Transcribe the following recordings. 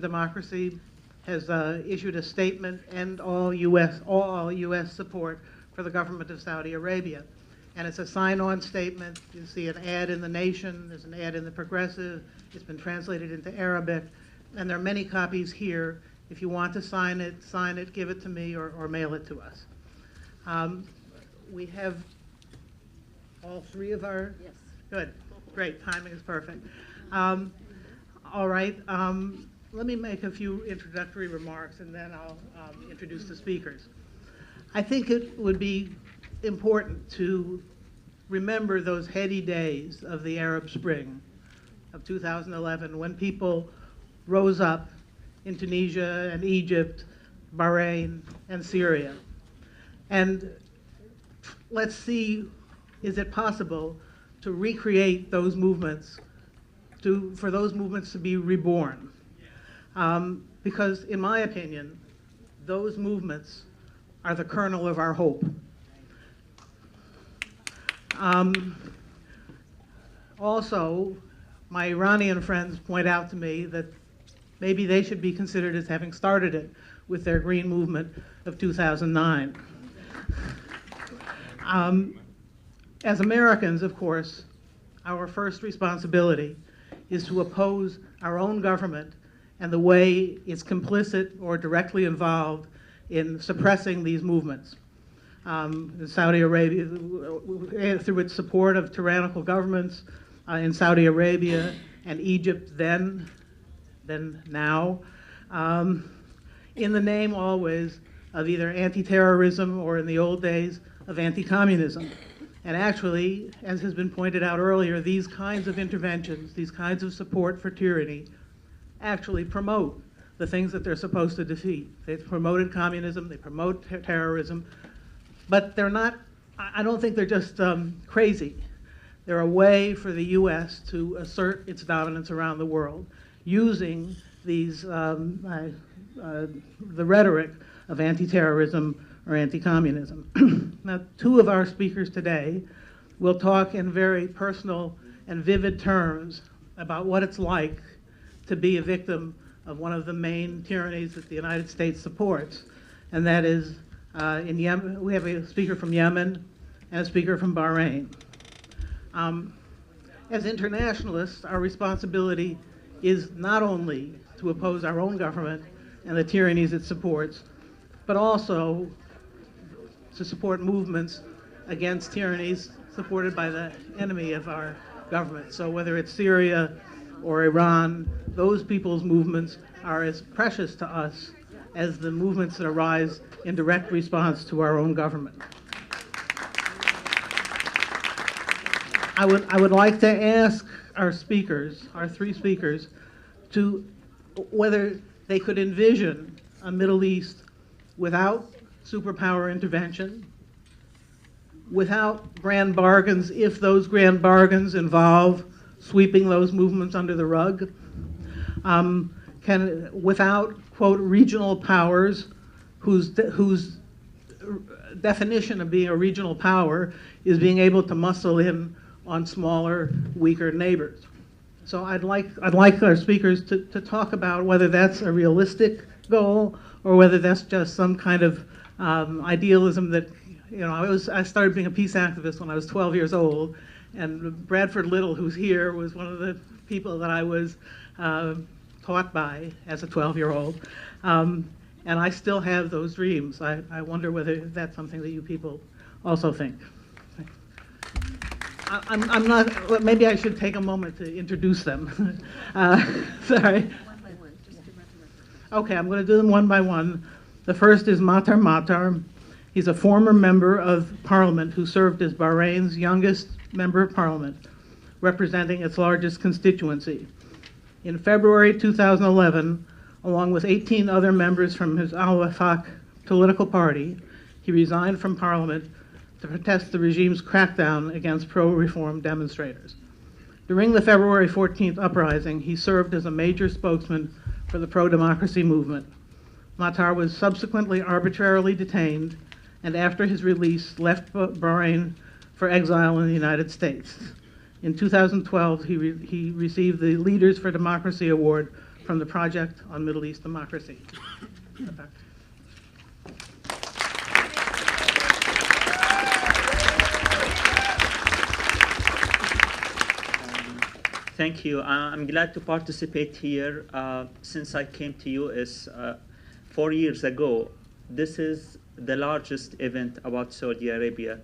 Democracy has issued a statement and all U.S. support for the government of Saudi Arabia. And it's a sign-on statement. You see an ad in The Nation, there's an ad in The Progressive, it's been translated into Arabic, and there are many copies here. If you want to sign it, give it to me or mail it to us. We have all three of our... Yes. Good, great, timing is perfect. All right, let me make a few introductory remarks and then I'll introduce the speakers. I think it would be important to remember those heady days of the Arab Spring of 2011 when people rose up in Tunisia and Egypt, Bahrain, and Syria. And let's see, is it possible to recreate those movements, for those movements to be reborn? Because in my opinion, those movements are the kernel of our hope. Also, my Iranian friends point out to me that maybe they should be considered as having started it with their green movement of 2009. As Americans, of course, our first responsibility is to oppose our own government and the way it's complicit or directly involved in suppressing these movements. Saudi Arabia, through its support of tyrannical governments in Saudi Arabia and Egypt then now, in the name always of either anti-terrorism or in the old days of anti-communism. And actually, as has been pointed out earlier, these kinds of interventions, these kinds of support for tyranny, actually promote the things that they're supposed to defeat. They've promoted communism, they promote terrorism, but they're not, I don't think they're just crazy. They're a way for the U.S. to assert its dominance around the world using these, the rhetoric of anti-terrorism or anti-communism. Now, two of our speakers today will talk in very personal and vivid terms about what it's like to be a victim of one of the main tyrannies that the United States supports, and that is in Yemen. We have a speaker from Yemen and a speaker from Bahrain. As internationalists, our responsibility is not only to oppose our own government and the tyrannies it supports, but also to support movements against tyrannies supported by the enemy of our government. So whether it's Syria or Iran, those people's movements are as precious to us as the movements that arise in direct response to our own government. I would like to ask our speakers, our three speakers, to whether they could envision a Middle East without superpower intervention, without grand bargains, if those grand bargains involve sweeping those movements under the rug, without, quote, regional powers whose definition of being a regional power is being able to muscle in on smaller, weaker neighbors. So I'd like our speakers to talk about whether that's a realistic goal or whether that's just some kind of idealism that, you know, I started being a peace activist when I was 12 years old, and Bradford Little, who's here, was one of the people that I was taught by as a 12-year-old. And I still have those dreams. I wonder whether that's something that you people also think. I'm not, maybe I should take a moment to introduce them. Sorry. One by one, just to reference. Okay, I'm going to do them one by one. The first is Matar. He's a former member of parliament who served as Bahrain's youngest member of parliament, representing its largest constituency. In February 2011, along with 18 other members from his Al-Wafaq political party, he resigned from parliament to protest the regime's crackdown against pro-reform demonstrators. During the February 14th uprising, he served as a major spokesman for the pro-democracy movement. Matar was subsequently arbitrarily detained and after his release left Bahrain for exile in the United States. In 2012, he received the Leaders for Democracy Award from the Project on Middle East Democracy. Matar. Thank you. I'm glad to participate here. Since I came to US 4 years ago, this is the largest event about Saudi Arabia.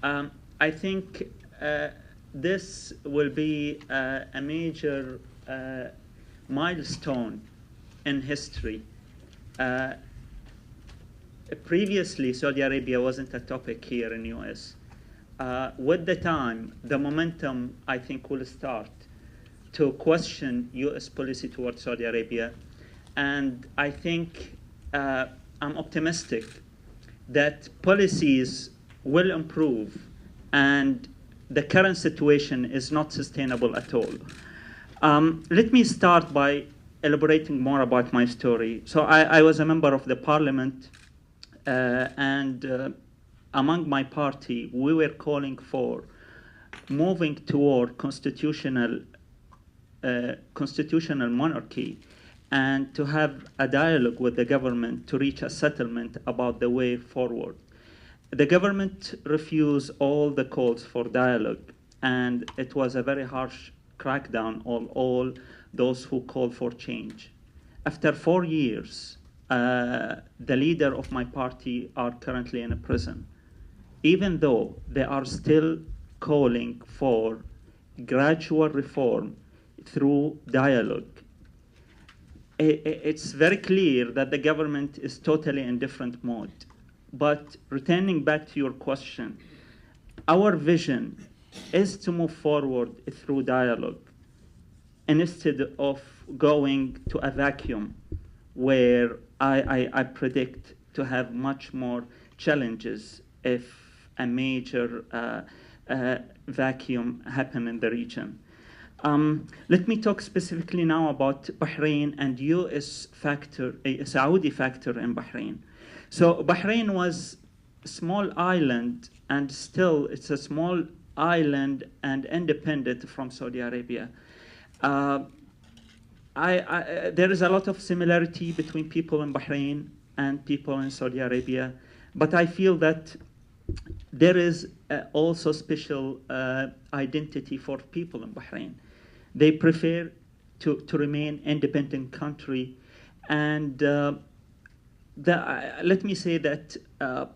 I think this will be a major milestone in history. Previously, Saudi Arabia wasn't a topic here in US. With the time, the momentum, I think, will start to question US policy towards Saudi Arabia. And I think I'm optimistic that policies will improve and the current situation is not sustainable at all. Let me start by elaborating more about my story. So I was a member of the parliament and among my party, we were calling for moving toward constitutional monarchy and to have a dialogue with the government to reach a settlement about the way forward. The government refused all the calls for dialogue, and it was a very harsh crackdown on all those who called for change. After 4 years, the leader of my party are currently in a prison, even though they are still calling for gradual reform through dialogue. It's very clear that the government is totally in different mode. But returning back to your question, our vision is to move forward through dialogue instead of going to a vacuum where I predict to have much more challenges if a major vacuum happen in the region. Let me talk specifically now about Bahrain and US factor, a Saudi factor in Bahrain. So Bahrain was a small island, and still it's a small island and independent from Saudi Arabia. There is a lot of similarity between people in Bahrain and people in Saudi Arabia, but I feel that there is also special identity for people in Bahrain. They prefer to remain independent country, and let me say that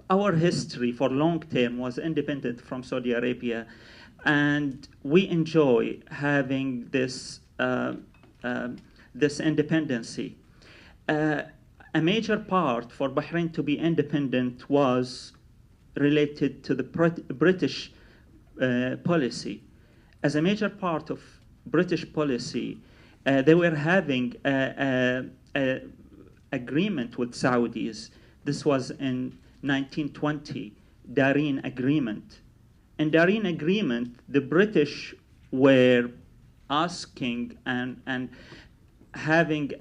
our history for long term was independent from Saudi Arabia, and we enjoy having this this independency. A major part for Bahrain to be independent was related to the British policy. As a major part of British policy, they were having a agreement with Saudis. This was in 1920, Darien Agreement. In Darien Agreement, the British were asking and having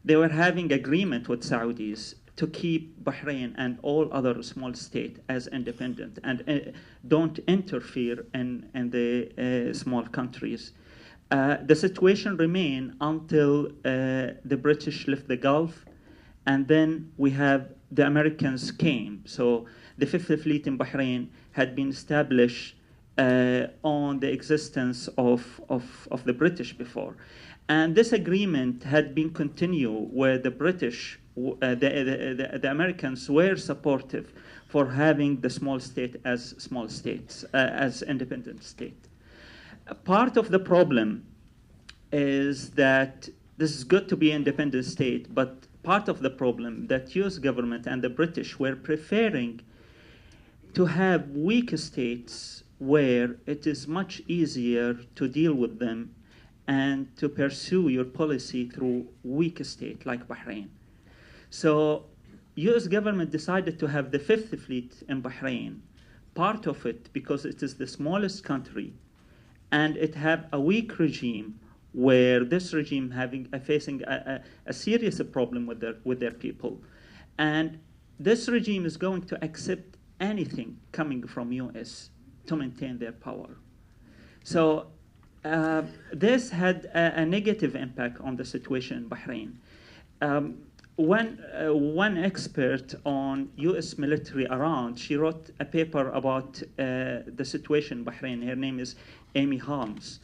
they were having agreement with Saudis to keep Bahrain and all other small states as independent and don't interfere in the small countries. The situation remained until the British left the Gulf, and then we have the Americans came. So the Fifth Fleet in Bahrain had been established on the existence of the British before. And this agreement had been continued where the British, the Americans were supportive for having the small state as small states, as independent state. Part of the problem is that this is good to be independent state, but part of the problem that US government and the British were preferring to have weak states where it is much easier to deal with them and to pursue your policy through weak state like Bahrain. So US government decided to have the Fifth Fleet in Bahrain, part of it because it is the smallest country and it have a weak regime where this regime facing a serious problem with their people. And this regime is going to accept anything coming from US to maintain their power. So this had a negative impact on the situation in Bahrain. One expert on U.S. military around, she wrote a paper about the situation in Bahrain. Her name is Amy Holmes.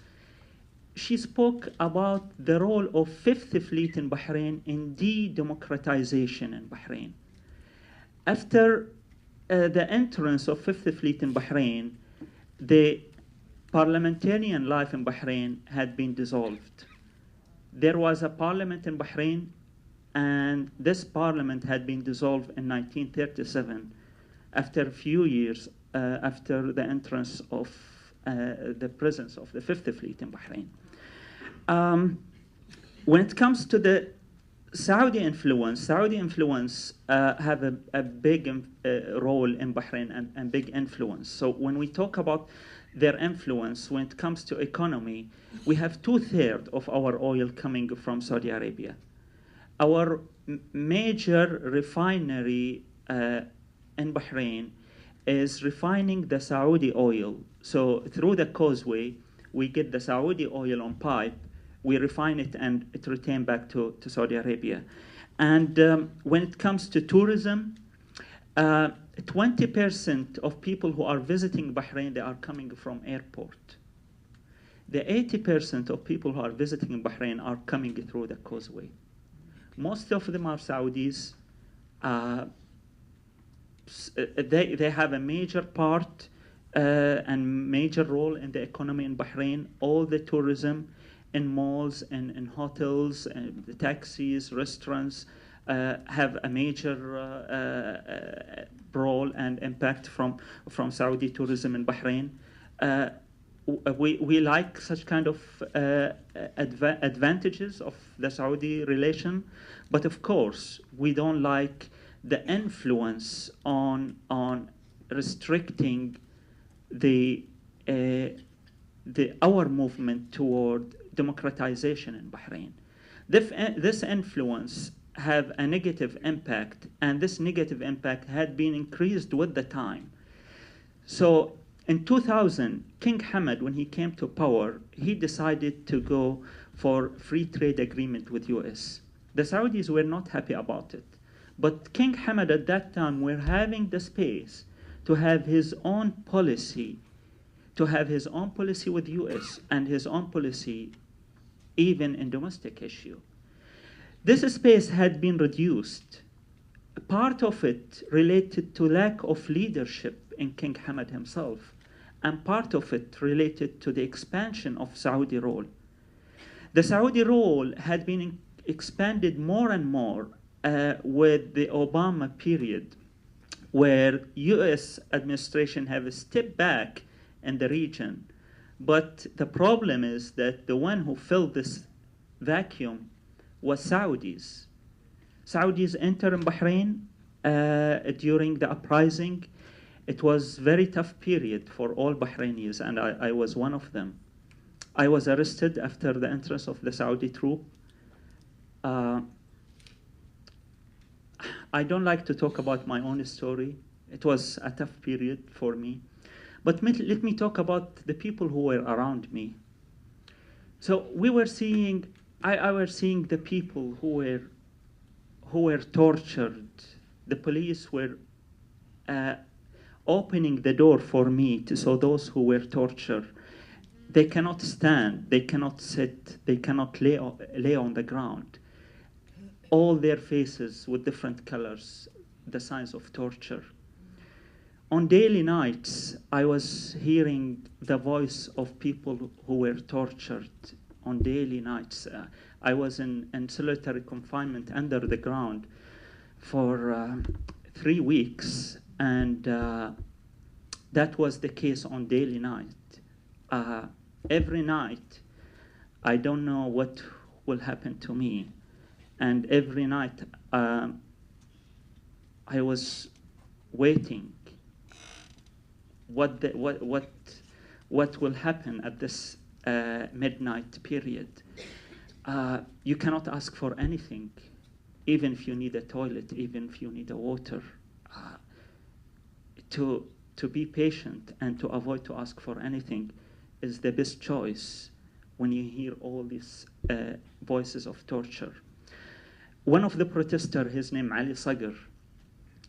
She spoke about the role of Fifth Fleet in Bahrain in de-democratization in Bahrain. After the entrance of Fifth Fleet in Bahrain, the parliamentarian life in Bahrain had been dissolved. There was a parliament in Bahrain, and this parliament had been dissolved in 1937 after a few years after the entrance of the presence of the Fifth Fleet in Bahrain. When it comes to the Saudi influence have a big role in Bahrain and big influence. So when we talk about their influence, when it comes to economy, we have 2/3 of our oil coming from Saudi Arabia. Our major refinery in Bahrain is refining the Saudi oil. So through the causeway, we get the Saudi oil on pipe, we refine it, and it returns back to Saudi Arabia. And when it comes to tourism, 20% of people who are visiting Bahrain, they are coming from airport. The 80% of people who are visiting Bahrain are coming through the causeway. Most of them are Saudis. They have a major part and major role in the economy in Bahrain. All the tourism in malls and in hotels, and the taxis, restaurants, have a major role and impact from Saudi tourism in Bahrain. We like such kind of advantages of the Saudi relation, but of course we don't like the influence on restricting our movement toward democratization in Bahrain. This influence have a negative impact, and this negative impact had been increased with the time. So in 2000, King Hamad, when he came to power, he decided to go for free trade agreement with US. The Saudis were not happy about it. But King Hamad at that time were having the space to have his own policy, with US and his own policy even in domestic issue. This space had been reduced. Part of it related to lack of leadership in King Hamad himself, and part of it related to the expansion of Saudi role. The Saudi role had been expanded more and more with the Obama period, where US administration have stepped back in the region. But the problem is that the one who filled this vacuum was Saudis. Saudis entered in Bahrain during the uprising. It was a very tough period for all Bahrainis, and I was one of them. I was arrested after the entrance of the Saudi troop. I don't like to talk about my own story. It was a tough period for me. But let me talk about the people who were around me. So I was seeing the people who were tortured. The police were opening the door for me so those who were tortured, they cannot stand, they cannot sit, they cannot lay on the ground. All their faces with different colors, the signs of torture. On daily nights, I was hearing the voice of people who were tortured on daily nights. I was in solitary confinement under the ground for 3 weeks, and that was the case on daily night. Every night, I don't know what will happen to me, and every night I was waiting. What will happen at this midnight period? You cannot ask for anything, even if you need a toilet, even if you need a water. To be patient and to avoid to ask for anything is the best choice. when you hear all these voices of torture. One of the protesters, his name Ali Sagr,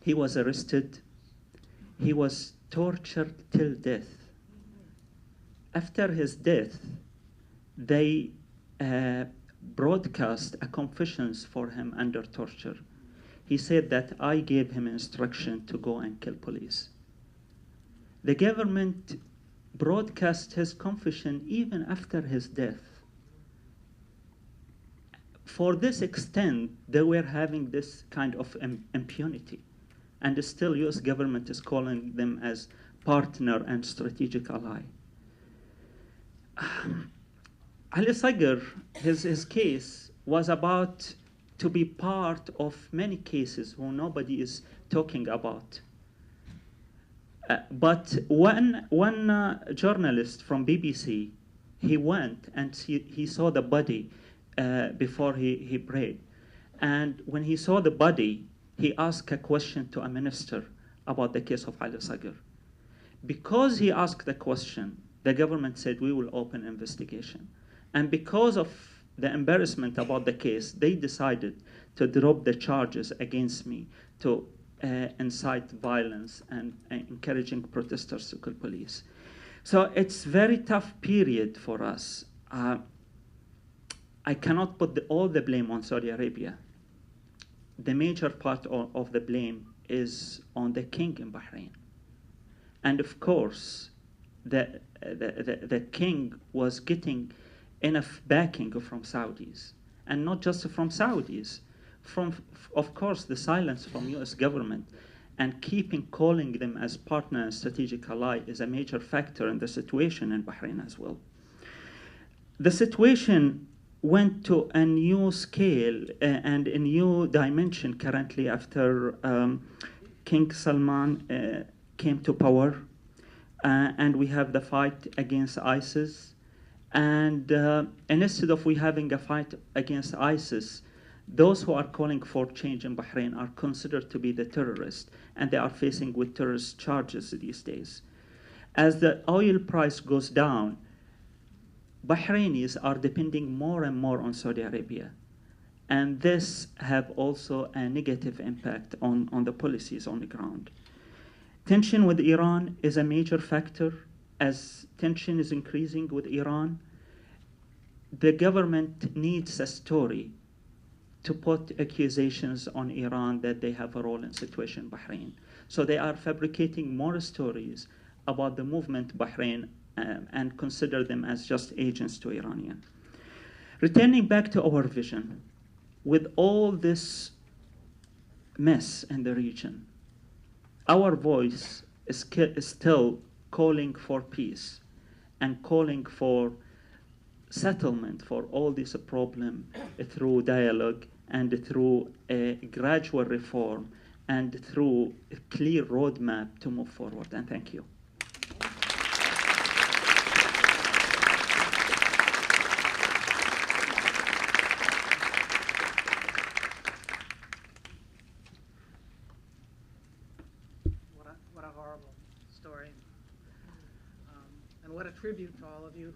he was arrested. He was tortured till death. After his death, they broadcast a confessions for him under torture. He said that I gave him instruction to go and kill police. The government broadcast his confession even after his death. For this extent, they were having this kind of impunity. And still, US government is calling them as partner and strategic ally. Ali Sagr, his case was about to be part of many cases who nobody is talking about. But one journalist from BBC, he went and he saw the body before he prayed. And when he saw the body, he asked a question to a minister about the case of Ali Sagr. Because he asked the question, the government said, we will open investigation. And because of the embarrassment about the case, they decided to drop the charges against me to incite violence and encouraging protesters to kill police. So it's very tough period for us. I cannot put all the blame on Saudi Arabia. The major part of the blame is on the king in Bahrain. And of course, the king was getting enough backing from Saudis. And not just from Saudis, of course, the silence from US government and calling them as partner and strategic ally is a major factor in the situation in Bahrain as well. The situation went to a new scale and a new dimension currently after King Salman came to power, and we have the fight against ISIS. And instead of we having a fight against ISIS, those who are calling for change in Bahrain are considered to be the terrorists, and they are facing with terrorist charges these days. As the oil price goes down, Bahrainis are depending more and more on Saudi Arabia. And this have also a negative impact on the policies on the ground. Tension with Iran is a major factor. As tension is increasing with Iran, the government needs a story to put accusations on Iran that they have a role in situation in Bahrain. So they are fabricating more stories about the movement Bahrain and consider them as just agents to Iranian. Returning back to our vision, with all this mess in the region, our voice is still calling for peace and calling for settlement for all this problem through dialogue and through a gradual reform and through a clear roadmap to move forward. And thank you. What a horrible story. And what a tribute to all of you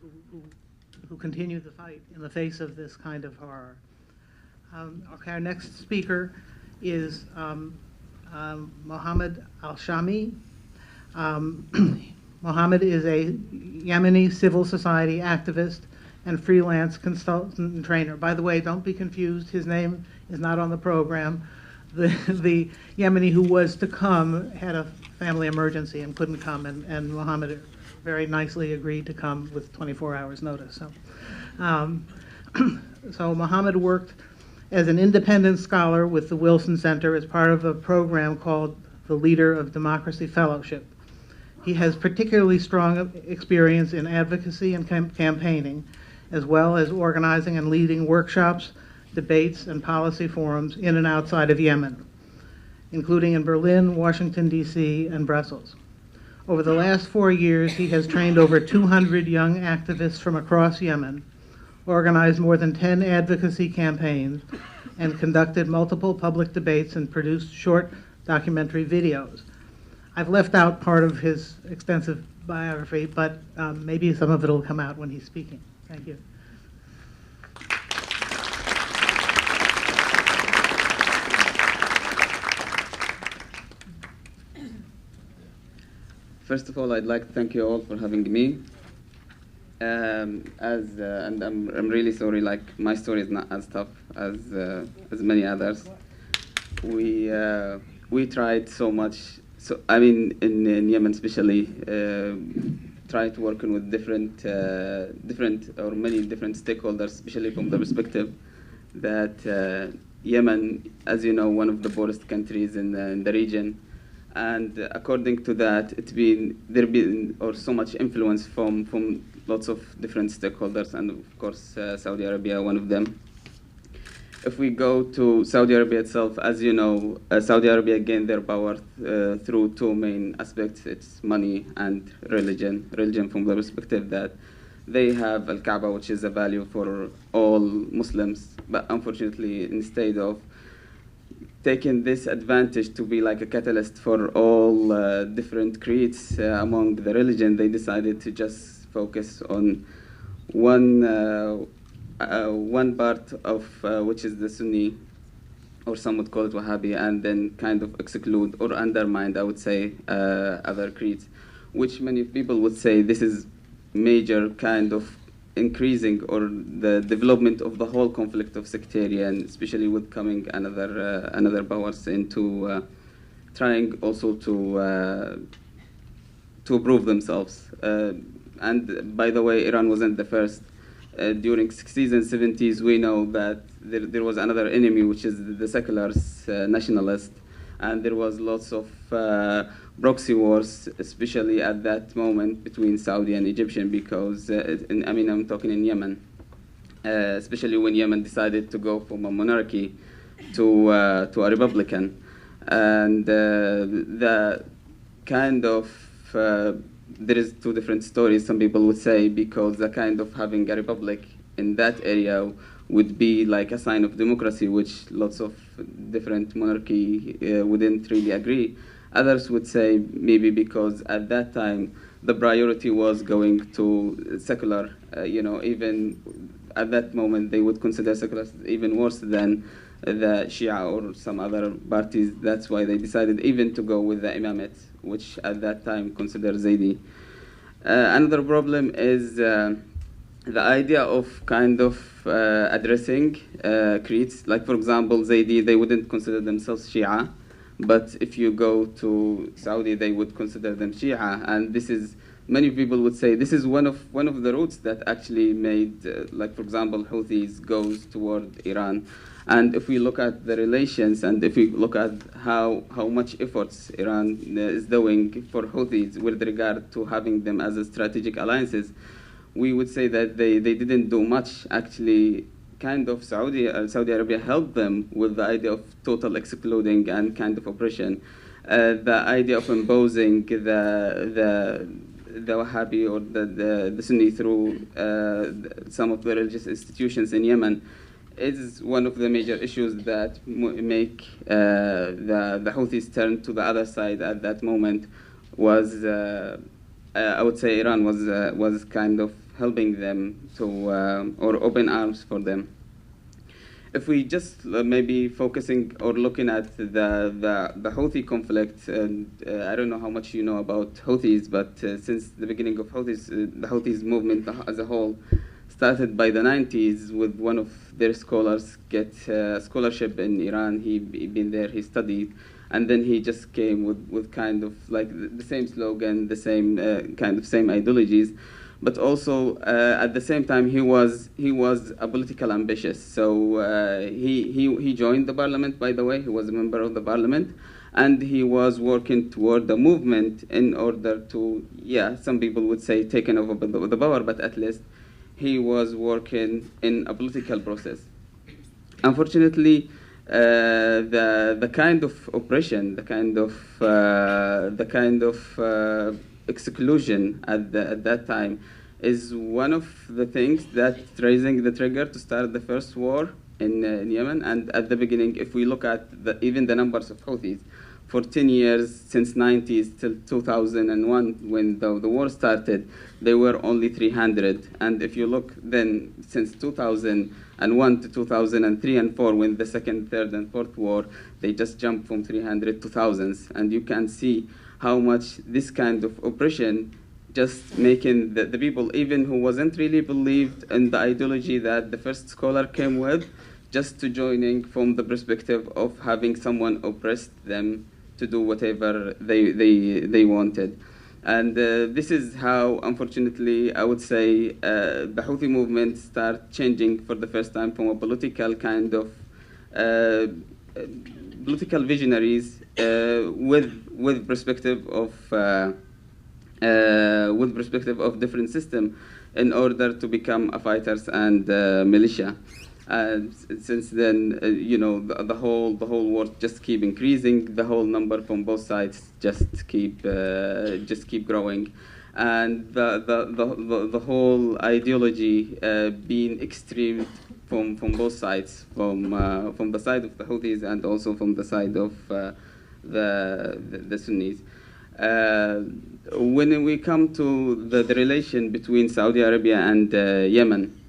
who continue the fight in the face of this kind of horror. Okay, our next speaker is Mohammed Al-Shami. Mohammed is a Yemeni civil society activist and freelance consultant and trainer. By the way, don't be confused, his name is not on the program. The Yemeni who was to come had a family emergency and couldn't come, and Mohammed very nicely agreed to come with 24 hours notice. So Mohammed worked as an independent scholar with the Wilson Center as part of a program called the Leader of Democracy Fellowship. He has particularly strong experience in advocacy and campaigning, as well as organizing and leading workshops, debates, and policy forums in and outside of Yemen, including in Berlin, Washington, D.C., and Brussels. Over the last 4 years, he has trained over 200 young activists from across Yemen, organized more than 10 advocacy campaigns, and conducted multiple public debates and produced short documentary videos. I've left out part of his extensive biography, but maybe some of it will come out when he's speaking. Thank you. First of all, I'd like to thank you all for having me. And I'm really sorry. Like, my story is not as tough as many others. We tried so much. So I mean, in Yemen especially, tried working with different or many different stakeholders, especially from the perspective that Yemen, as you know, one of the poorest countries in the region. And according to that, there been so much influence from lots of different stakeholders, and of course Saudi Arabia, one of them. If we go to Saudi Arabia itself, as you know, Saudi Arabia gained their power through two main aspects: it's money and religion. Religion from the perspective that they have Al-Kaaba, which is a value for all Muslims, but unfortunately, instead of taking this advantage to be like a catalyst for all different creeds among the religion, they decided to just focus on one part of which is the Sunni, or some would call it Wahhabi, and then kind of exclude or undermine, I would say, other creeds, which many people would say this is major kind of increasing or the development of the whole conflict of sectarian, especially with coming another powers into trying also to prove themselves. And by the way, Iran wasn't the first. During 60s and 70s, we know that there was another enemy, which is the seculars, nationalists, and there was lots of proxy wars, especially at that moment between Saudi and Egyptian, because I'm talking in Yemen, especially when Yemen decided to go from a monarchy to a republican, and the kind of there is two different stories. Some people would say because the kind of having a republic in that area would be like a sign of democracy, which lots of different monarchy wouldn't really agree. Others would say maybe because at that time the priority was going to secular, even at that moment they would consider seculars even worse than the Shia or some other parties. That's why they decided even to go with the imamate, which at that time considered Zaidi. Another problem is the idea of kind of addressing creeds. Like, for example, Zaidi, they wouldn't consider themselves Shia, but if you go to Saudi, they would consider them Shia. And this is, many people would say, this is one of the routes that actually made, like, for example, Houthis goes toward Iran. And if we look at the relations, and if we look at how much efforts Iran is doing for Houthis with regard to having them as a strategic alliances, we would say that they didn't do much. Actually, kind of Saudi Arabia helped them with the idea of total excluding and kind of oppression. The idea of imposing the Wahhabi or the Sunni through some of the religious institutions in Yemen is one of the major issues that make the Houthis turn to the other side at that moment. Was I would say Iran was kind of helping them to or open arms for them. If we just maybe focusing or looking at the Houthi conflict, and I don't know how much you know about Houthis, but since the beginning of Houthis, the Houthis movement as a whole started by the 90s with one of their scholars get a scholarship in Iran. He been there, he studied, and then he just came with kind of like the same slogan, the same kind of same ideologies, but also at the same time he was a political ambitious. So he joined the parliament. By the way, he was a member of the parliament, and he was working toward the movement in order to, some people would say taken over the power, but at least he was working in a political process. Unfortunately, the kind of oppression, the kind of exclusion at that time is one of the things that raising the trigger to start the first war in Yemen. And at the beginning, if we look at even the numbers of Houthis, for 10 years, since 90s till 2001, when the war started, they were only 300. And if you look then, since 2001 to 2003 and 4, when the second, third, and fourth war, they just jumped from 300 to thousands. And you can see how much this kind of oppression just making the people, even who wasn't really believed in the ideology that the first scholar came with, just to joining from the perspective of having someone oppressed them to do whatever they wanted. And this is how, unfortunately, I would say the Houthi movement start changing for the first time from a political kind of political visionaries with perspective of different system in order to become a fighters and militia. And since then, the whole war just keep increasing. The whole number from both sides just keep growing, and the whole ideology being extreme from both sides, from the side of the Houthis and also from the side of the Sunnis. When we come to the relation between Saudi Arabia and Yemen,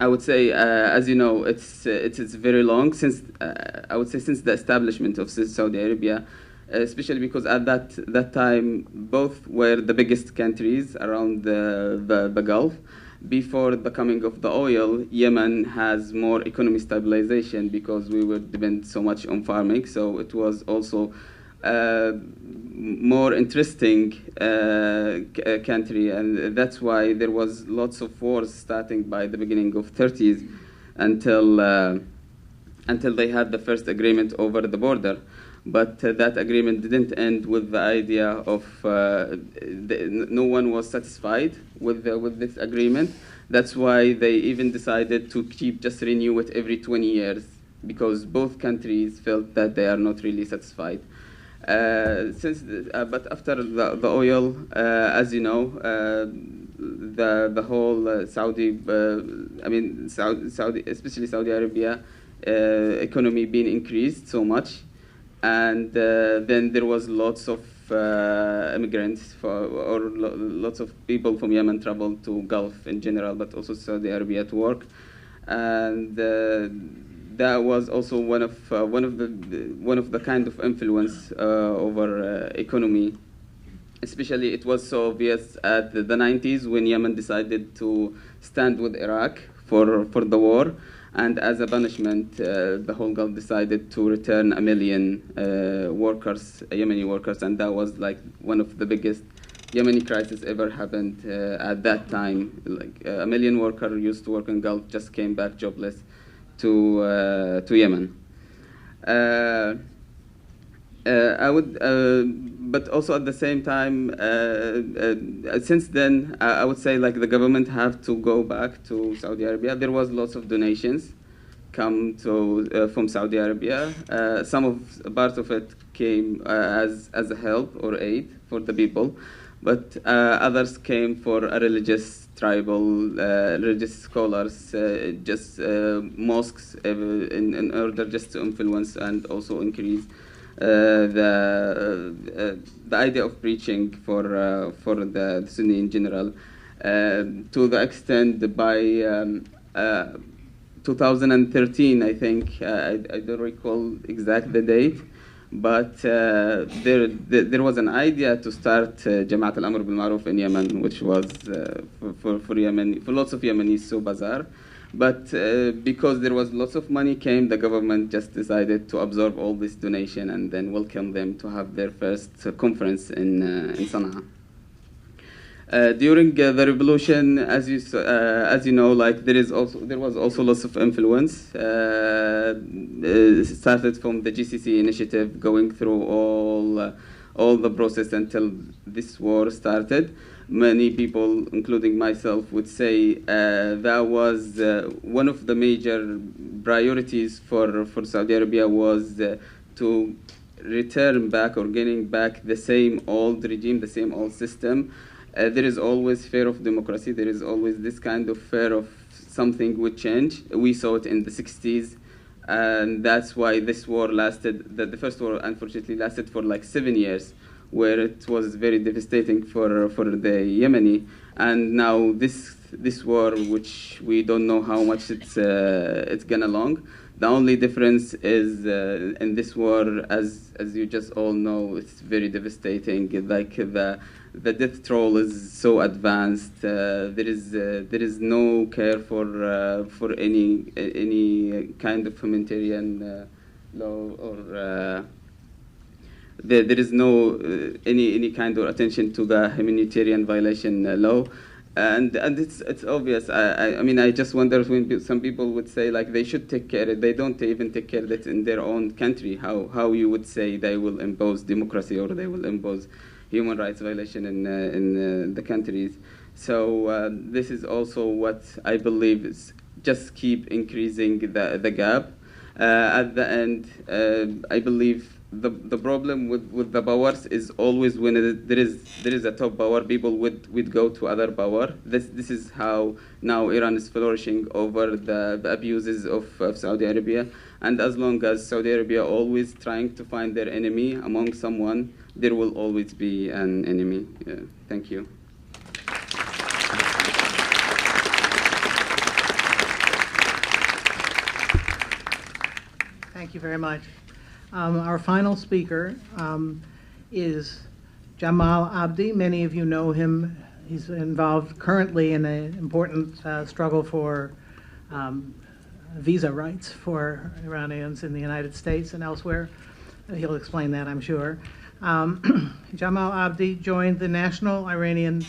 I would say, as you know, it's very long since I would say since the establishment of Saudi Arabia, especially because at that time both were the biggest countries around the Gulf. Before the coming of the oil, Yemen has more economic stabilization because we were depend so much on farming. So it was also more interesting country, and that's why there was lots of wars starting by the beginning of 30s until they had the first agreement over the border. But that agreement didn't end with the idea of no one was satisfied with this agreement. That's why they even decided to just renew it every 20 years, because both countries felt that they are not really satisfied. But after the oil, as you know, the whole Saudi, Saudi, especially Saudi Arabia, economy being increased so much, and then there was lots of immigrants lots of people from Yemen traveled to Gulf in general, but also Saudi Arabia to work, and that was also one of the kind of influence over economy. Especially, it was so obvious at the 90s when Yemen decided to stand with Iraq for the war, and as a punishment, the whole Gulf decided to return 1 million workers, Yemeni workers, and that was like one of the biggest Yemeni crisis ever happened at that time. Like 1 million workers used to work in Gulf just came back jobless to Yemen. I would, but also at the same time, since then, I would say like the government have to go back to Saudi Arabia. There was lots of donations come to from Saudi Arabia. Part of it came as a help or aid for the people, but others came for a tribal religious scholars, just mosques in order just to influence and also increase the idea of preaching for the Sunni in general, to the extent by 2013, I think, I don't recall exact the date, but there was an idea to start Jamaat al-Amr bil-Ma'ruf in Yemen, which was for lots of Yemenis, so bazaar. But because there was lots of money came, the government just decided to absorb all this donation and then welcome them to have their first conference in Sana'a. During the revolution, as you know, like there was also lots of influence. Started from the GCC initiative, going through all the process until this war started. Many people, including myself, would say that was one of the major priorities for Saudi Arabia was to return back or gaining back the same old regime, the same old system. There is always fear of democracy. There is always this kind of fear of something would change. We saw it in the 60s, and that's why this war lasted. The first war, unfortunately, lasted for like 7 years, where it was very devastating for the Yemeni. And now this this war, which we don't know how much it's gonna long. The only difference is in this war, as you just all know, it's very devastating. Like the death toll is so advanced. There is no care for any kind of humanitarian law or. There is no any kind of attention to the humanitarian violation law, and it's obvious. I mean, I just wonder when some people would say like they should take care. They don't even take care that in their own country. How you would say they will impose democracy or they will impose human rights violation in the countries. So this is also what I believe is just keep increasing the gap. At the end, I believe. The problem with the powers is always when there is a top power, people would go to other power. This is how now Iran is flourishing over the abuses of Saudi Arabia. And as long as Saudi Arabia always trying to find their enemy among someone, there will always be an enemy. Thank you. Thank you very much. Our final speaker is Jamal Abdi. Many of you know him. He's involved currently in an important struggle for visa rights for Iranians in the United States and elsewhere. He'll explain that, I'm sure. Jamal Abdi joined the National I'm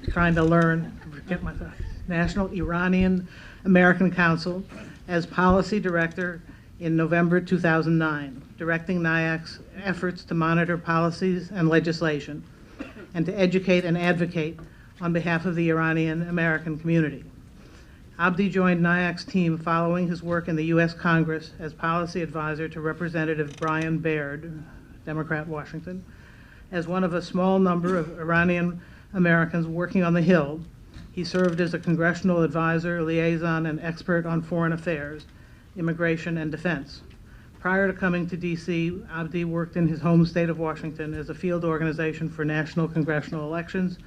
trying to learn, forget myself, National Iranian-American Council as Policy Director in November 2009, directing NIAC's efforts to monitor policies and legislation and to educate and advocate on behalf of the Iranian-American community. Abdi joined NIAC's team following his work in the U.S. Congress as policy advisor to Representative Brian Baird, Democrat, Washington. As one of a small number of Iranian Americans working on the Hill, he served as a congressional advisor, liaison, and expert on foreign affairs, immigration, and defense. Prior to coming to D.C., Abdi worked in his home state of Washington as a field organization for national congressional elections,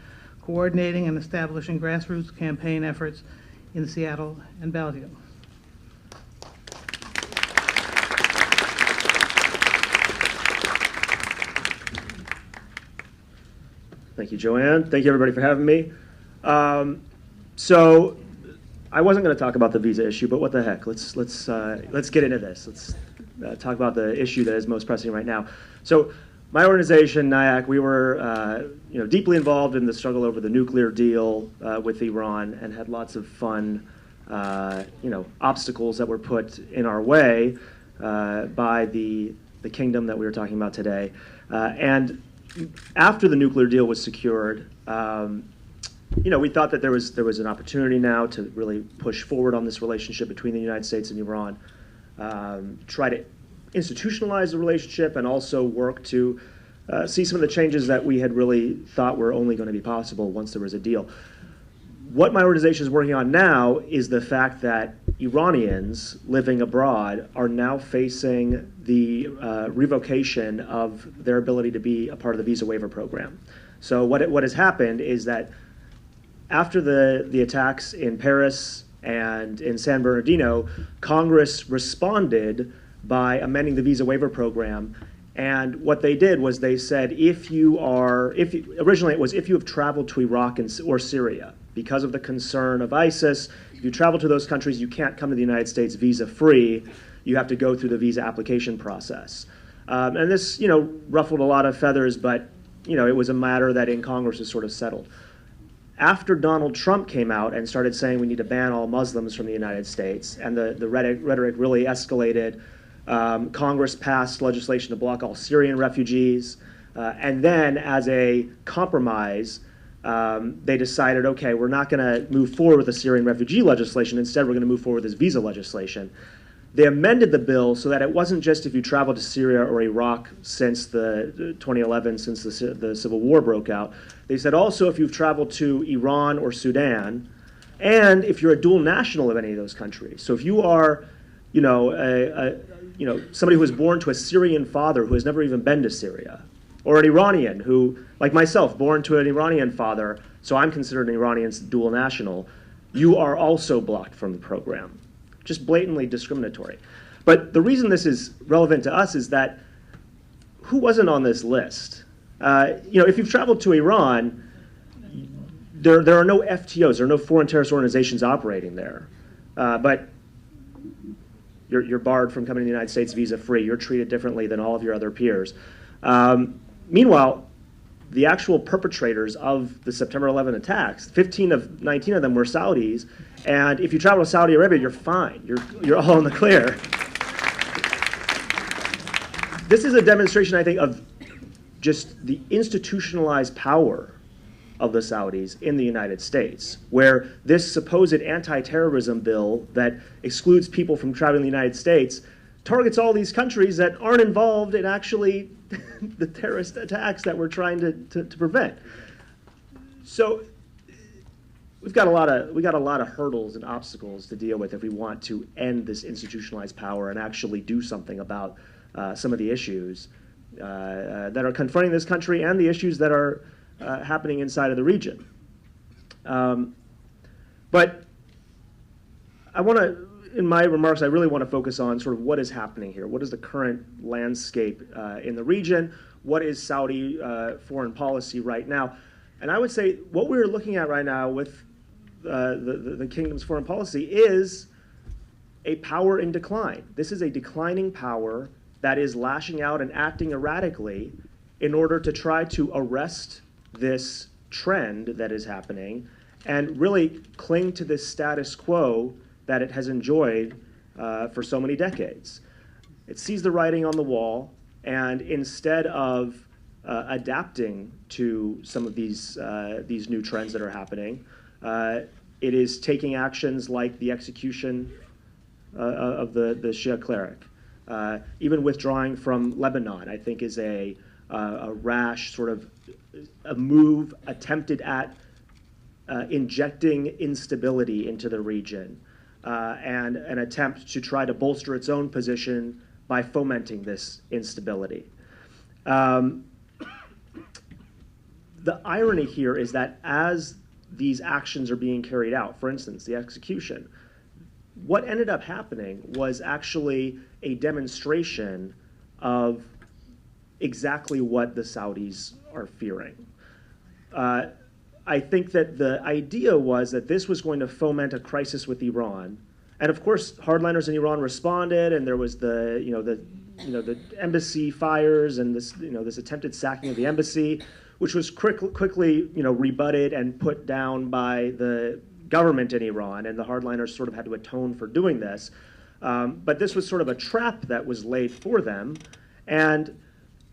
coordinating and establishing grassroots campaign efforts in Seattle and Belgium. Thank you, Joanne. Thank you, everybody, for having me. So I wasn't going to talk about the visa issue, but what the heck? Let's get into this. Let's talk about the issue that is most pressing right now. So my organization, NIAC, we were deeply involved in the struggle over the nuclear deal with Iran and had lots of fun obstacles that were put in our way by the kingdom that we were talking about today. And after the nuclear deal was secured, we thought that there was an opportunity now to really push forward on this relationship between the United States and Iran, try to institutionalize the relationship, and also work to see some of the changes that we had really thought were only going to be possible once there was a deal. What my organization is working on now is the fact that Iranians living abroad are now facing the revocation of their ability to be a part of the visa waiver program. So what has happened is that after the attacks in Paris and in San Bernardino, Congress responded by amending the visa waiver program. And what they did was they said, originally it was if you have traveled to Iraq or Syria because of the concern of ISIS, if you travel to those countries, you can't come to the United States visa-free. You have to go through the visa application process. And this, ruffled a lot of feathers, but, it was a matter that in Congress is sort of settled. After Donald Trump came out and started saying we need to ban all Muslims from the United States, and the rhetoric really escalated, Congress passed legislation to block all Syrian refugees. And then, as a compromise, they decided, okay, we're not going to move forward with the Syrian refugee legislation. Instead, we're going to move forward with this visa legislation. They amended the bill so that it wasn't just if you traveled to Syria or Iraq since the 2011, since the civil war broke out. They said also if you've traveled to Iran or Sudan, and if you're a dual national of any of those countries. So if you are, somebody who was born to a Syrian father who has never even been to Syria, or an Iranian who, like myself, born to an Iranian father, so I'm considered an Iranian dual national, you are also blocked from the program. Just blatantly discriminatory. But the reason this is relevant to us is that who wasn't on this list? If you've traveled to Iran, there are no FTOs, there are no foreign terrorist organizations operating there. But you're barred from coming to the United States visa-free. You're treated differently than all of your other peers. Meanwhile, the actual perpetrators of the September 11 attacks, 19 of them were Saudis, and if you travel to Saudi Arabia, you're fine. You're all in the clear. This is a demonstration, I think, of just the institutionalized power of the Saudis in the United States, where this supposed anti-terrorism bill that excludes people from traveling to the United States targets all these countries that aren't involved in actually the terrorist attacks that we're trying to prevent. So we've got a lot of hurdles and obstacles to deal with if we want to end this institutionalized power and actually do something about some of the issues that are confronting this country and the issues that are happening inside of the region. But I want to, in my remarks, I really want to focus on sort of what is happening here. What is the current landscape in the region? What is Saudi foreign policy right now? And I would say what we're looking at right now with the kingdom's foreign policy is a power in decline. This is a declining power that is lashing out and acting erratically in order to try to arrest this trend that is happening and really cling to this status quo that it has enjoyed for so many decades. It sees the writing on the wall, and instead of adapting to some of these new trends that are happening, it is taking actions like the execution of the Shia cleric. Even withdrawing from Lebanon, I think, is a rash sort of a move attempted at injecting instability into the region and an attempt to try to bolster its own position by fomenting this instability. The irony here is that as these actions are being carried out, for instance, the execution, what ended up happening was actually a demonstration of exactly what the Saudis are fearing. I think that the idea was that this was going to foment a crisis with Iran, and of course, hardliners in Iran responded, and there was the embassy fires and this attempted sacking of the embassy, which was quickly rebutted and put down by the government in Iran, and the hardliners sort of had to atone for doing this. But this was sort of a trap that was laid for them, and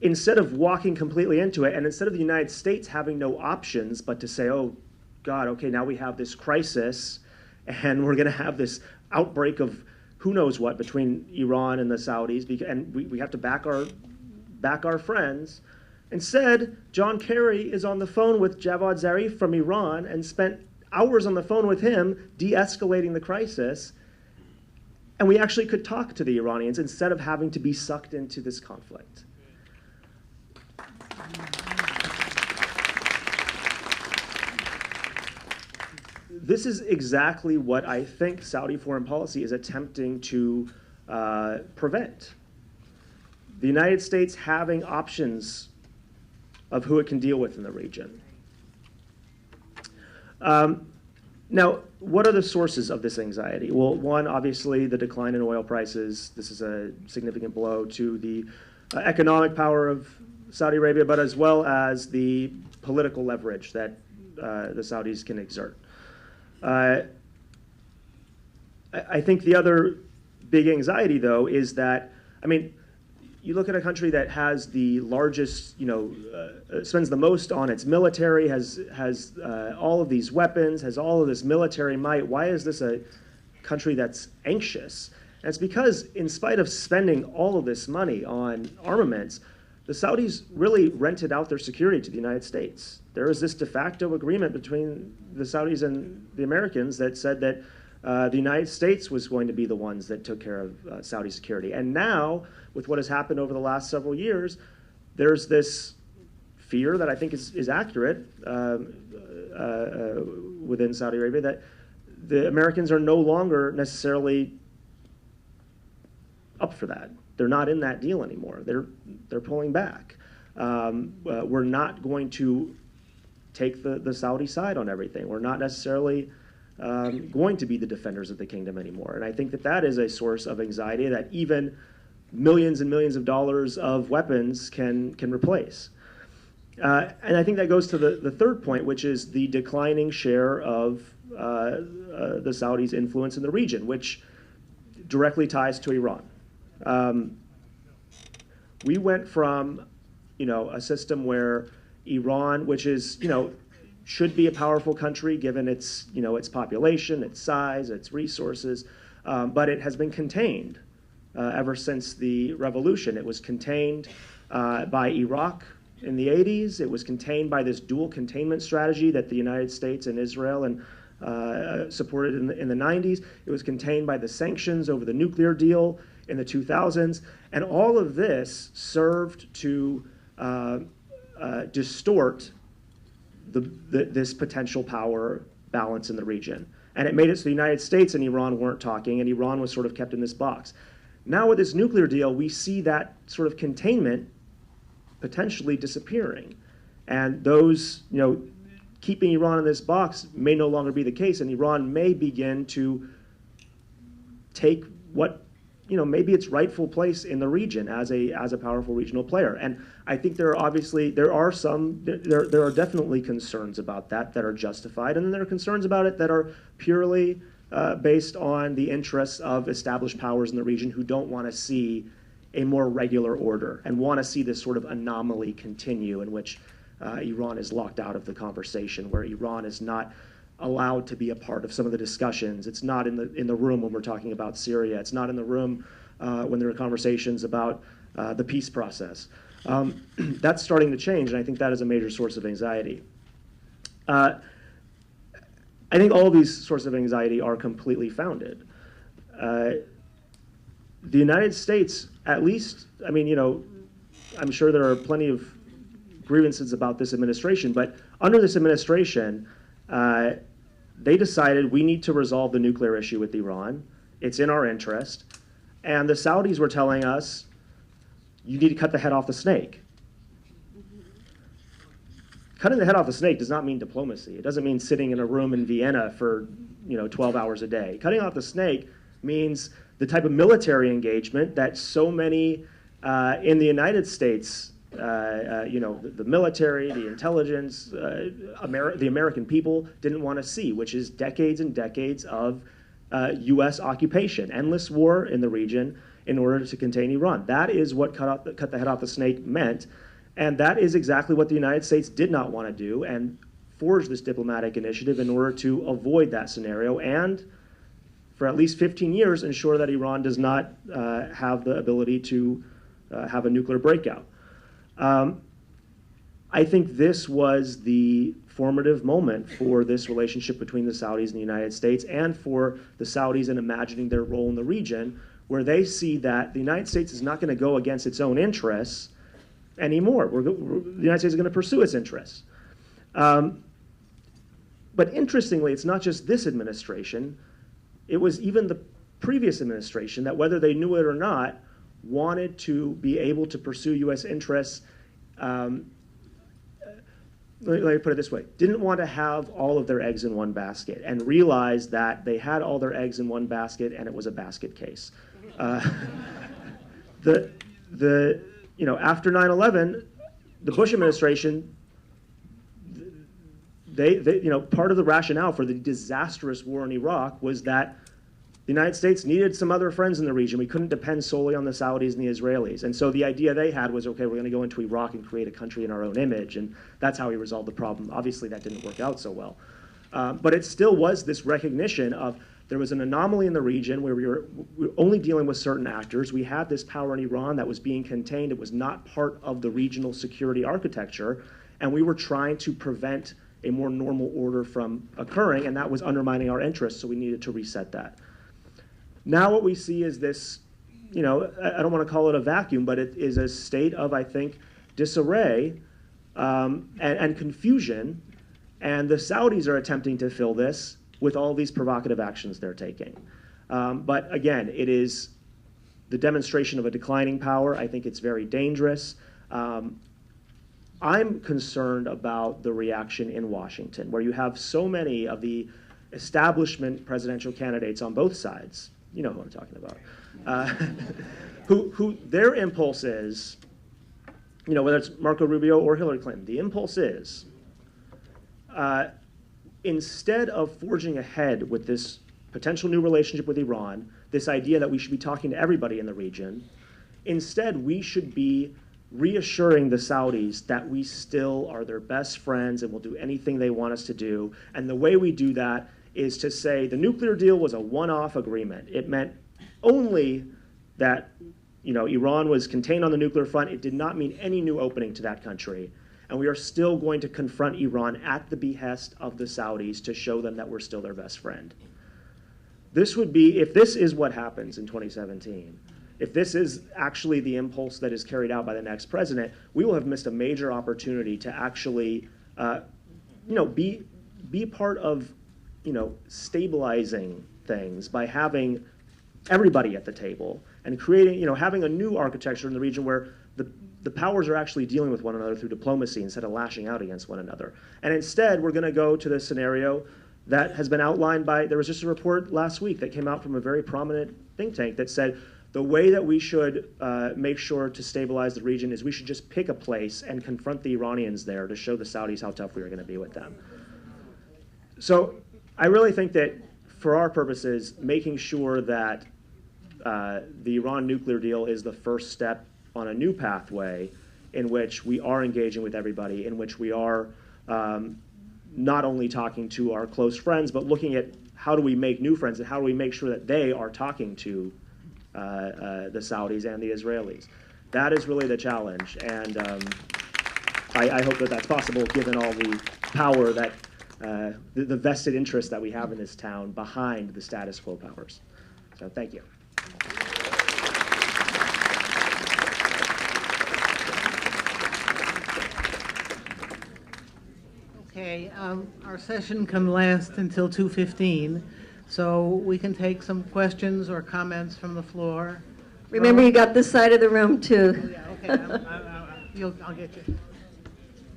instead of walking completely into it, and instead of the United States having no options but to say, oh, God, okay, now we have this crisis, and we're going to have this outbreak of who knows what between Iran and the Saudis, and we have to back our friends. Instead, John Kerry is on the phone with Javad Zarif from Iran and spent hours on the phone with him de-escalating the crisis, and we actually could talk to the Iranians instead of having to be sucked into this conflict. This is exactly what I think Saudi foreign policy is attempting to prevent. The United States having options of who it can deal with in the region. Now, what are the sources of this anxiety? Well, one, obviously, the decline in oil prices. This is a significant blow to the economic power of Saudi Arabia, but as well as the political leverage that the Saudis can exert. I think the other big anxiety, though, is that, I mean, you look at a country that has the largest, spends the most on its military, has all of these weapons, has all of this military might. Why is this a country that's anxious? And it's because, in spite of spending all of this money on armaments, the Saudis really rented out their security to the United States. There was this de facto agreement between the Saudis and the Americans that said that the United States was going to be the ones that took care of Saudi security. And now, with what has happened over the last several years, there's this fear that I think is accurate within Saudi Arabia, that the Americans are no longer necessarily up for that. They're not in that deal anymore. They're pulling back. We're not going to take the Saudi side on everything. We're not necessarily going to be the defenders of the kingdom anymore. And I think that is a source of anxiety that even millions and millions of dollars of weapons can replace. And I think that goes to the third point, which is the declining share of the Saudis' influence in the region, which directly ties to Iran. We went from, a system where Iran, which is, should be a powerful country given its, its population, its size, its resources, but it has been contained ever since the revolution. It was contained by Iraq in the 80s. It was contained by this dual containment strategy that the United States and Israel supported in the 90s. It was contained by the sanctions over the nuclear deal in the 2000s. And all of this served to distort this potential power balance in the region. And it made it so the United States and Iran weren't talking, and Iran was sort of kept in this box. Now with this nuclear deal, we see that sort of containment potentially disappearing. And those, keeping Iran in this box may no longer be the case, and Iran may begin to take what, maybe its rightful place in the region as a powerful regional player. And I think there are definitely concerns about that are justified, and then there are concerns about it that are purely based on the interests of established powers in the region who don't want to see a more regular order and want to see this sort of anomaly continue in which Iran is locked out of the conversation, where Iran is not allowed to be a part of some of the discussions. It's not in the room when we're talking about Syria. It's not in the room when there are conversations about the peace process. That's starting to change, and I think that is a major source of anxiety. I think all of these sources of anxiety are completely founded. The United States, at least, I'm sure there are plenty of grievances about this administration, but under this administration, they decided we need to resolve the nuclear issue with Iran. It's in our interest. And the Saudis were telling us, you need to cut the head off the snake. Cutting the head off the snake does not mean diplomacy. It doesn't mean sitting in a room in Vienna for 12 hours a day. Cutting off the snake means the type of military engagement that so many in the United States, the military, the intelligence, the American people didn't want to see, which is decades and decades of U.S. occupation, endless war in the region in order to contain Iran. That is what cut the head off the snake meant, and that is exactly what the United States did not want to do and forged this diplomatic initiative in order to avoid that scenario and, for at least 15 years, ensure that Iran does not have the ability to have a nuclear breakout. I think this was the formative moment for this relationship between the Saudis and the United States, and for the Saudis in imagining their role in the region, where they see that the United States is not going to go against its own interests anymore. The United States is going to pursue its interests. But interestingly, it's not just this administration. It was even the previous administration that, whether they knew it or not, wanted to be able to pursue U.S. interests. Let me put it this way, didn't want to have all of their eggs in one basket and realized that they had all their eggs in one basket and it was a basket case. After 9/11, the Bush administration, part of the rationale for the disastrous war in Iraq was that the United States needed some other friends in the region. We couldn't depend solely on the Saudis and the Israelis. And so the idea they had was, okay, we're going to go into Iraq and create a country in our own image. And that's how we resolved the problem. Obviously, that didn't work out so well. But it still was this recognition of there was an anomaly in the region where we were only dealing with certain actors. We had this power in Iran that was being contained. It was not part of the regional security architecture. And we were trying to prevent a more normal order from occurring. And that was undermining our interests. So we needed to reset that. Now what we see is this, I don't want to call it a vacuum, but it is a state of, I think, disarray and confusion, and the Saudis are attempting to fill this with all these provocative actions they're taking. But again, it is the demonstration of a declining power. I think it's very dangerous. I'm concerned about the reaction in Washington, where you have so many of the establishment presidential candidates on both sides. You know who I'm talking about. Who their impulse is, you know, whether it's Marco Rubio or Hillary Clinton, the impulse is, instead of forging ahead with this potential new relationship with Iran, this idea that we should be talking to everybody in the region, instead we should be reassuring the Saudis that we still are their best friends and will do anything they want us to do. And the way we do that is to say the nuclear deal was a one-off agreement. It meant only that, you know, Iran was contained on the nuclear front. It did not mean any new opening to that country. And we are still going to confront Iran at the behest of the Saudis to show them that we're still their best friend. This would be, if this is what happens in 2017, if this is actually the impulse that is carried out by the next president, we will have missed a major opportunity to actually, be part of, stabilizing things by having everybody at the table and creating, having a new architecture in the region where the powers are actually dealing with one another through diplomacy instead of lashing out against one another. And instead, we're going to go to the scenario that has been outlined by, there was just a report last week that came out from a very prominent think tank that said the way that we should make sure to stabilize the region is we should just pick a place and confront the Iranians there to show the Saudis how tough we are going to be with them. So I really think that for our purposes, making sure that the Iran nuclear deal is the first step on a new pathway in which we are engaging with everybody, in which we are not only talking to our close friends, but looking at how do we make new friends and how do we make sure that they are talking to the Saudis and the Israelis. That is really the challenge, and I hope that that's possible given all the power that, the vested interest that we have in this town behind the status quo powers. So thank you. Okay, our session can last until 2:15, so we can take some questions or comments from the floor. Remember, you got this side of the room, too. Yeah, okay, I'll get you.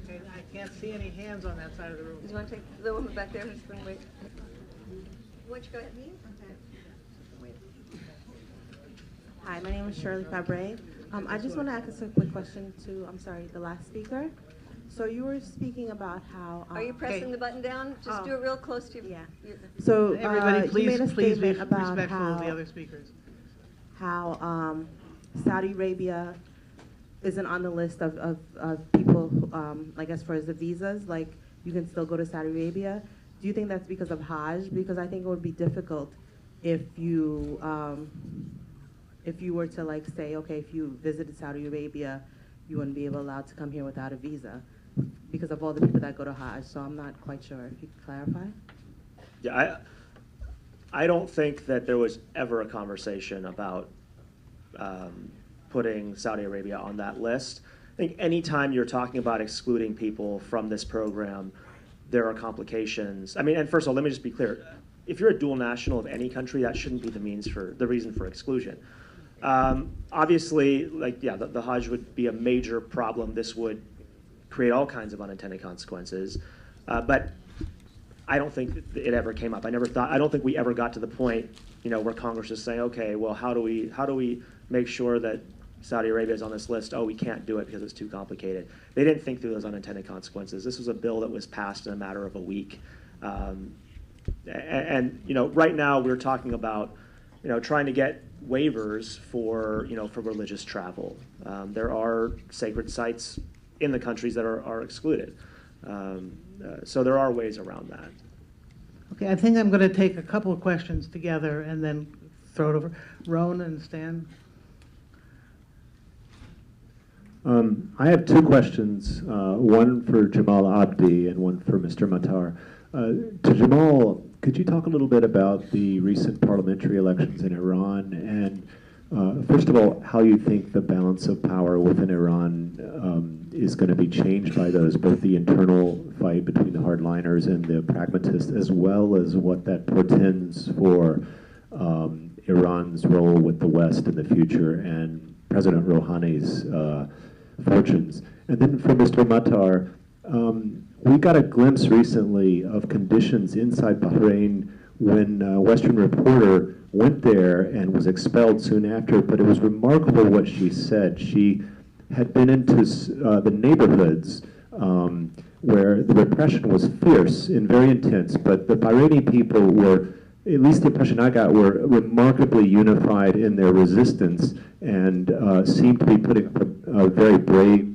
Okay, I can't see any hands on that side of the room. Do you want to take the woman back there who's been waiting? Why don't you go ahead? Me? Hi, my name is Shirley Fabre. I just want to ask a quick question to, the last speaker. So you were speaking about how... Are you pressing the button down? Just do it real close to you. Yeah. So Everybody, you made a please be statement about respectful of the other speakers. how Saudi Arabia isn't on the list of people, I guess, for the visas. Like, you can still go to Saudi Arabia. Do you think that's because of Hajj? Because I think it would be difficult if you were to, like, say, okay, if you visited Saudi Arabia, you wouldn't be allowed to come here without a visa because of all the people that go to Hajj. So I'm not quite sure. If you could clarify. Yeah, I don't think that there was ever a conversation about putting Saudi Arabia on that list. I think anytime you're talking about excluding people from this program, there are complications. I mean, and first of all, let me just be clear. If you're a dual national of any country, that shouldn't be the reason for exclusion. Obviously, the Hajj would be a major problem. This would create all kinds of unintended consequences. But I don't think it ever came up. I don't think we ever got to the point, where Congress is saying, okay, well, how do we make sure that Saudi Arabia is on this list? Oh, we can't do it because it's too complicated. They didn't think through those unintended consequences. This was a bill that was passed in a matter of a week. Right now we're talking about, trying to get waivers for religious travel. There are sacred sites in the countries that are excluded. So there are ways around that. Okay, I think I'm going to take a couple of questions together and then throw it over. Roan and Stan. I have two questions, one for Jamal Abdi and one for Mr. Matar. To Jamal, could you talk a little bit about the recent parliamentary elections in Iran and, first of all, how you think the balance of power within Iran is going to be changed by those, both the internal fight between the hardliners and the pragmatists, as well as what that portends for Iran's role with the West in the future and President Rouhani's fortunes. And then for Mr. Matar, we got a glimpse recently of conditions inside Bahrain when a Western reporter went there and was expelled soon after, but it was remarkable what she said. She had been into the neighborhoods where the repression was fierce and very intense, but the Bahraini people were, at least the impression I got, were remarkably unified in their resistance and seemed to be putting up a very brave,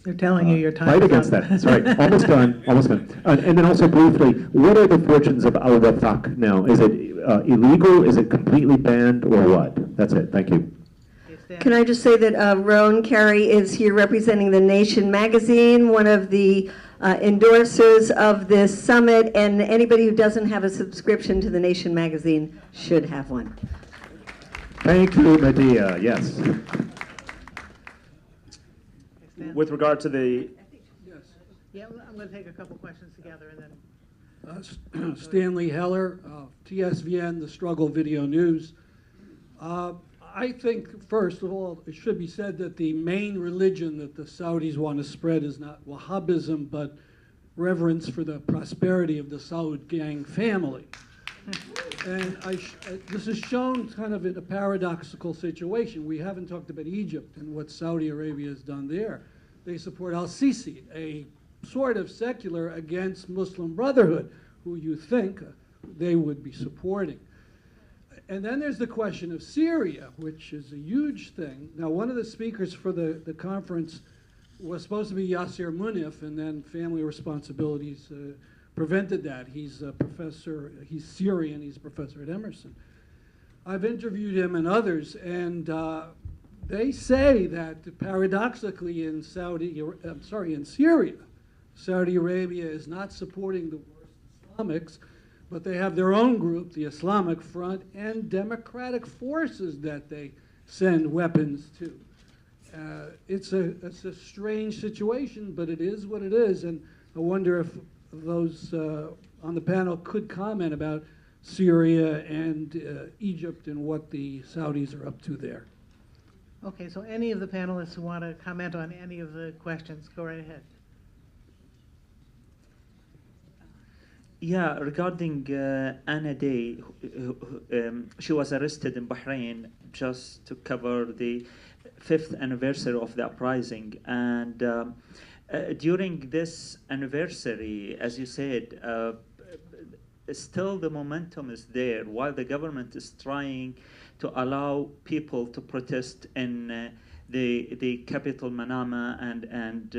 They're telling you your time fight is against up. that. Sorry, almost done, almost done. And then also briefly, what are the fortunes of al-Wafaq now? Is it illegal? Is it completely banned, or what? That's it. Thank you. Can I just say that Roan Carey is here representing The Nation magazine, one of the endorsers of this summit, and anybody who doesn't have a subscription to The Nation magazine should have one. Thank you, Medea. Yes. With regard to the Yeah, I'm going to take a couple questions together and then. Stanley Heller, TSVN, The Struggle Video News. I think, first of all, it should be said that the main religion that the Saudis want to spread is not Wahhabism, but reverence for the prosperity of the Saud gang family. And this is shown kind of in a paradoxical situation. We haven't talked about Egypt and what Saudi Arabia has done there. They support al-Sisi, a sort of secular against Muslim Brotherhood, who you think they would be supporting. And then there's the question of Syria, which is a huge thing. Now, one of the speakers for the conference was supposed to be Yasser Munif, and then family responsibilities prevented that. He's a professor, he's Syrian, he's a professor at Emerson. I've interviewed him and others, and they say that paradoxically in Syria, Saudi Arabia is not supporting the worst Islamics, but they have their own group, the Islamic Front, and democratic forces that they send weapons to. It's a strange situation, but it is what it is, and I wonder if those on the panel could comment about Syria and Egypt and what the Saudis are up to there. Okay, so any of the panelists who want to comment on any of the questions, go right ahead. Yeah, regarding Anna Day, she was arrested in Bahrain just to cover the 5th anniversary of the uprising. And during this anniversary, as you said, still the momentum is there while the government is trying to allow people to protest in the capital Manama and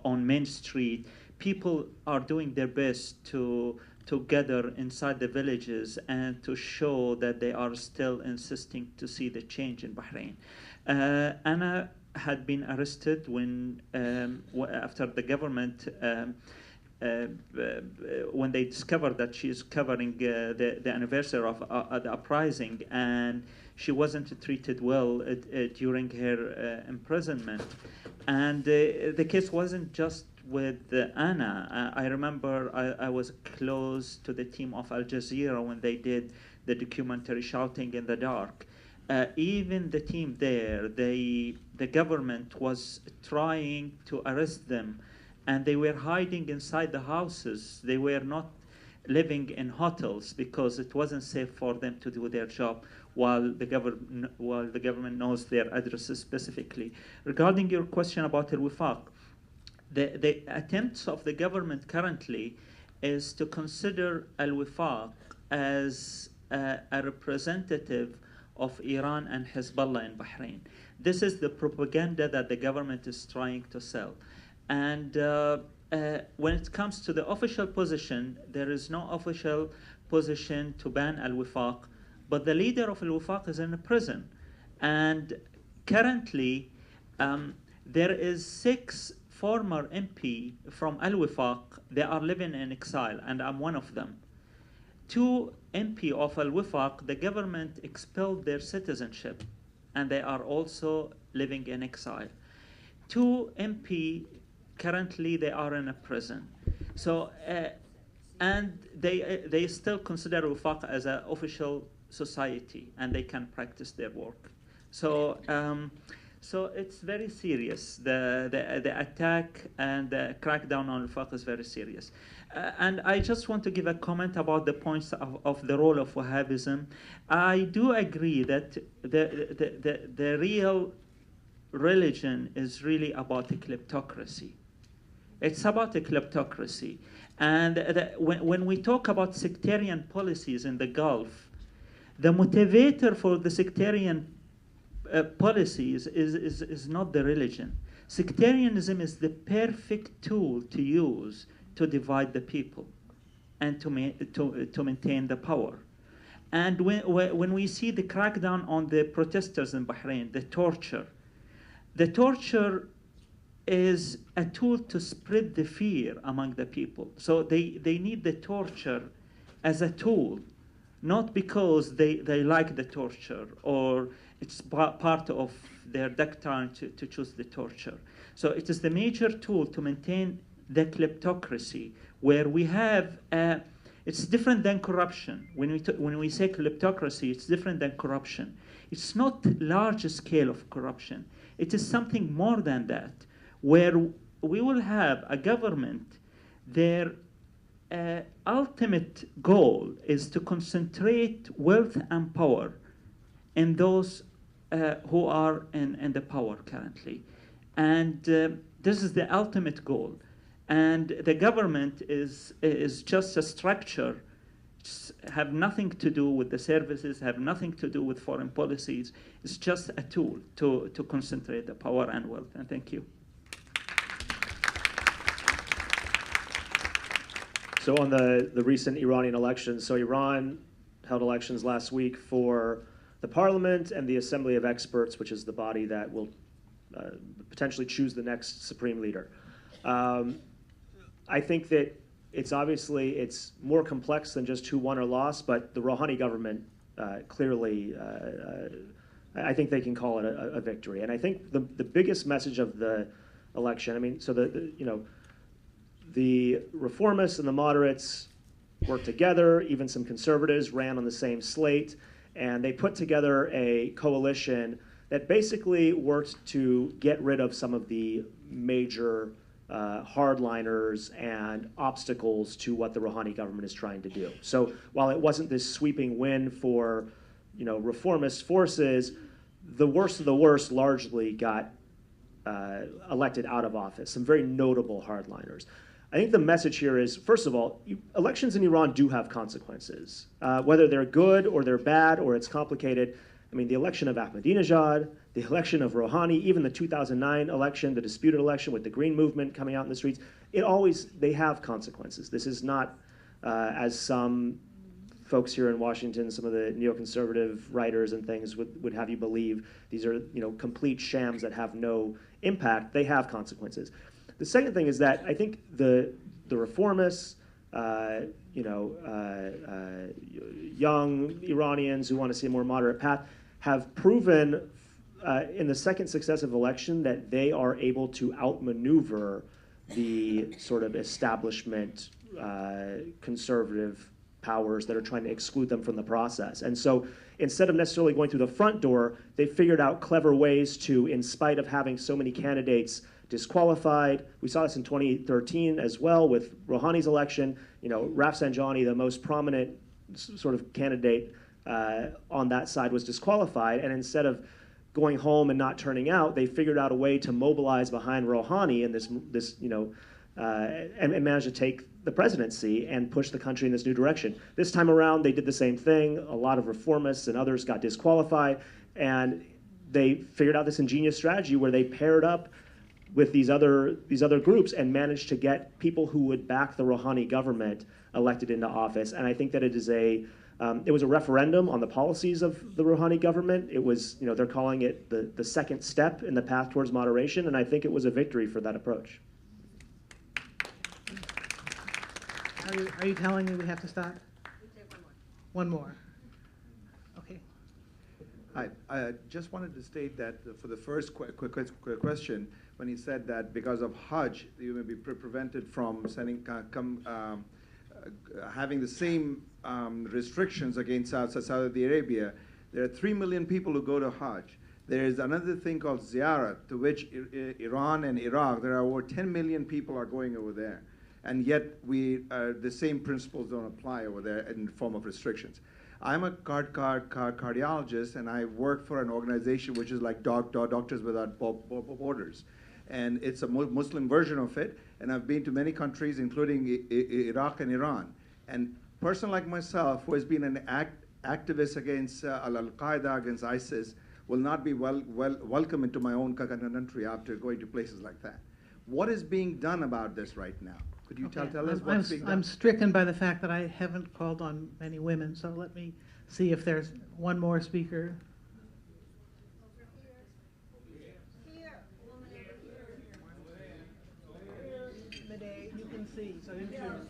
on Main Street. People are doing their best to gather inside the villages and to show that they are still insisting to see the change in Bahrain. Anna had been arrested when after the government when they discovered that she is covering the anniversary of the uprising, and she wasn't treated well during her imprisonment. And the case wasn't just with Anna. I remember I was close to the team of Al Jazeera when they did the documentary Shouting in the Dark. Even the team there, the government was trying to arrest them, and they were hiding inside the houses. They were not living in hotels because it wasn't safe for them to do their job while the government knows their addresses specifically. Regarding your question about Al-Wifaq, the attempts of the government currently is to consider Al-Wifaq as a representative of Iran and Hezbollah in Bahrain. This is the propaganda that the government is trying to sell. And when it comes to the official position, there is no official position to ban Al-Wifaq, but the leader of Al-Wifaq is in a prison. And currently, there is 6 former MP from Al-Wifaq. They are living in exile, and I'm one of them. 2 MP of Al-Wifaq, the government expelled their citizenship. and they are also living in exile. 2 MP, currently they are in a prison. So, and they still consider Wifaq as an official society, and they can practice their work. So, so it's very serious. The attack and the crackdown on Wifaq is very serious. And I just want to give a comment about the points of the role of Wahhabism. I do agree that the real religion is really about a kleptocracy. It's about a kleptocracy. And when we talk about sectarian policies in the Gulf, the motivator for the sectarian policies is not the religion. Sectarianism is the perfect tool to use to divide the people and to maintain the power. And when we see the crackdown on the protesters in Bahrain, the torture is a tool to spread the fear among the people. So they need the torture as a tool, not because they like the torture or it's part of their doctrine to choose the torture. So it is the major tool to maintain the kleptocracy, where we have, it's different than corruption. When we say kleptocracy, it's different than corruption. It's not large scale of corruption. It is something more than that, where we will have a government, their ultimate goal is to concentrate wealth and power in those who are in the power currently. And this is the ultimate goal. And the government is just a structure, have nothing to do with the services, have nothing to do with foreign policies. It's just a tool to concentrate the power and wealth. And thank you. So on the recent Iranian elections, so Iran held elections last week for the parliament and the Assembly of Experts, which is the body that will potentially choose the next supreme leader. I think that it's more complex than just who won or lost, but the Rouhani government clearly, I think they can call it a victory. And I think the biggest message of the election, I mean, so the reformists and the moderates worked together, even some conservatives ran on the same slate, and they put together a coalition that basically worked to get rid of some of the major hardliners and obstacles to what the Rouhani government is trying to do. So while it wasn't this sweeping win for, reformist forces, the worst of the worst largely got elected out of office, some very notable hardliners. I think the message here is, first of all, elections in Iran do have consequences. Whether they're good or they're bad or it's complicated, I mean, the election of Ahmadinejad, the election of Rouhani, even the 2009 election, the disputed election with the Green Movement coming out in the streets, they have consequences. This is not, as some folks here in Washington, some of the neoconservative writers and things would have you believe, these are complete shams that have no impact. They have consequences. The second thing is that I think the reformists, young Iranians who want to see a more moderate path, have proven in the second successive election that they are able to outmaneuver the sort of establishment conservative powers that are trying to exclude them from the process. And so instead of necessarily going through the front door, they figured out clever ways to, in spite of having so many candidates disqualified. We saw this in 2013 as well with Rouhani's election. Rafsanjani, the most prominent sort of candidate on that side, was disqualified. And instead of going home and not turning out, they figured out a way to mobilize behind Rouhani and and managed to take the presidency and push the country in this new direction. This time around, they did the same thing. A lot of reformists and others got disqualified, and they figured out this ingenious strategy where they paired up with these other groups and managed to get people who would back the Rouhani government elected into office. And I think that it was a referendum on the policies of the Rouhani government. It was, they're calling it the second step in the path towards moderation, and I think it was a victory for that approach. Are you telling me we have to stop? One more. Okay. I just wanted to state that for the first question, when he said that because of Hajj, you may be prevented from having the same restrictions against Saudi Arabia. There are 3 million people who go to Hajj. There is another thing called ziyarat, to which Iran and Iraq, there are over 10 million people are going over there. And yet the same principles don't apply over there in the form of restrictions. I'm a cardiologist, and I work for an organization which is like Doctors Without Borders. And it's a Muslim version of it, and I've been to many countries, including Iraq and Iran. And a person like myself, who has been an activist against Al-Qaeda, against ISIS, will not be welcome into my own country after going to places like that. What is being done about this right now? Could you tell us what's being done? I'm stricken by the fact that I haven't called on many women, so let me see if there's one more speaker. You can see, so you can.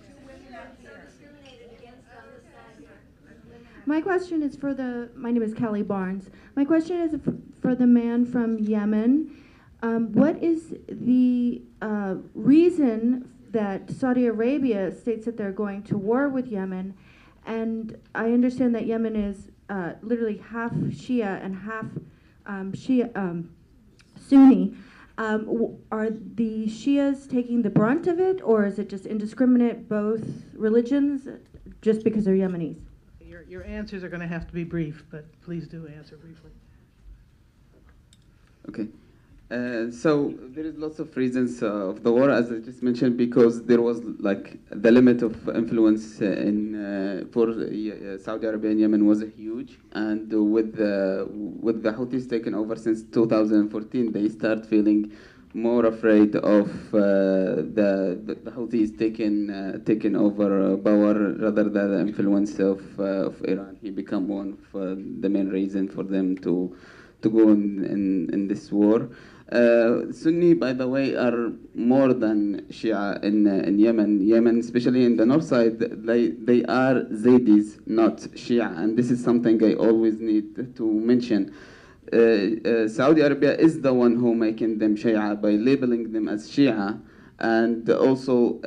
My question is my name is Kelly Barnes. My question is for the man from Yemen. What is the reason that Saudi Arabia states that they're going to war with Yemen? And I understand that Yemen is literally half Shia and half Sunni. Are the Shias taking the brunt of it, or is it just indiscriminate, both religions, just because they're Yemenis? Your answers are going to have to be brief, but please do answer briefly. Okay. So there is lots of reasons of the war, as I just mentioned, because there was like the limit of influence for Saudi Arabia and Yemen was huge, and with the Houthis taking over since 2014, they start feeling more afraid of the Houthis taking over power rather than the influence of Iran. He became one of the main reason for them to go in this war. Sunni, by the way, are more than Shia in Yemen. Yemen, especially in the north side, they are Zaydis, not Shia, and this is something I always need to mention. Saudi Arabia is the one who making them Shia by labeling them as Shia, and also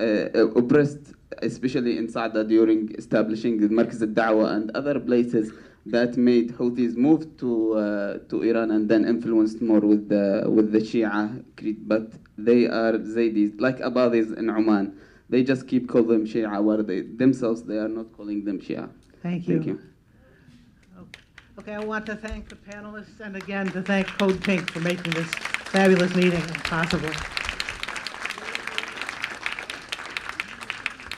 oppressed, especially in Saada during establishing the Markaz al-Da'wa and other places that made Houthis move to Iran and then influenced more with the Shia creed. But they are Zaydis, like Abadis in Oman. They just keep calling them Shia, where they are not calling them Shia. Thank you. Thank you. Okay, I want to thank the panelists, and again to thank Code Pink for making this fabulous meeting possible.